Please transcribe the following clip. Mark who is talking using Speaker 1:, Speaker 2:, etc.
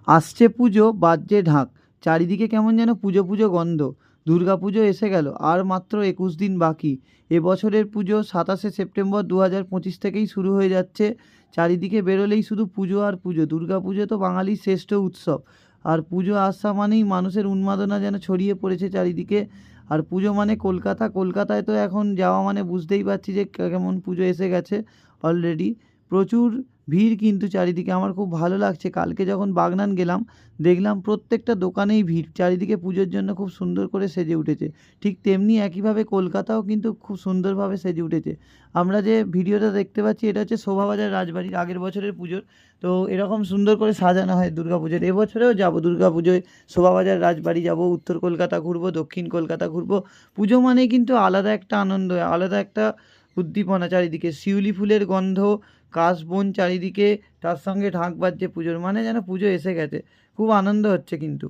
Speaker 1: আসছে পুজো বাজছে ঢাক, চারিদিকে কেমন যেন পুজো পুজো গন্ধ। দুর্গা পুজো এসে গেল, আর মাত্র 21 দিন বাকি। এবছরের পুজো 27শে সেপ্টেম্বর 2025 থেকেই শুরু হয়ে যাচ্ছে। চারিদিকে বেরোলেই শুধু পুজো আর পুজো। দুর্গা পুজো তো বাঙালির শ্রেষ্ঠ উৎসব, আর পুজো আসা মানেই মানুষের উন্মাদনা যেন ছড়িয়ে পড়েছে চারিদিকে। আর পুজো মানে কলকাতা, কলকাতায় তো এখন যাওয়া মানে বুঝতেই পারছি যে কেমন পুজো এসে গেছে অলরেডি। প্রচুর ভিড় কিন্তু চারিদিকে, আমার খুব ভালো লাগছে। কালকে যখন বাগনান গেলাম, দেখলাম প্রত্যেকটা দোকানেই ভিড়, চারিদিকে পুজোর জন্য খুব সুন্দর করে সেজে উঠেছে। ঠিক তেমনি একইভাবে কলকাতাও কিন্তু খুব সুন্দরভাবে সেজে উঠেছে। আমরা যে ভিডিওটা দেখতে পাচ্ছি এটা হচ্ছে শোভাবাজার রাজবাড়ির আগের বছরের পুজোর। তো এরকম সুন্দর করে সাজানো হয় দুর্গা পুজোর। এবছরেও যাবো দুর্গা পুজোয়, শোভাবাজার রাজবাড়ি যাব, উত্তর কলকাতা ঘুরবো, দক্ষিণ কলকাতা ঘুরবো। পুজো মানেই কিন্তু আলাদা একটা আনন্দ, আলাদা একটা উদ্দীপনা। চারিদিকে শিউলি ফুলের গন্ধ, কাশবন চারিদিকে, তার সঙ্গে ঢাক বাজছে পুজোর, মানে যেন পুজো এসে গেছে। খুব আনন্দ হচ্ছে কিন্তু।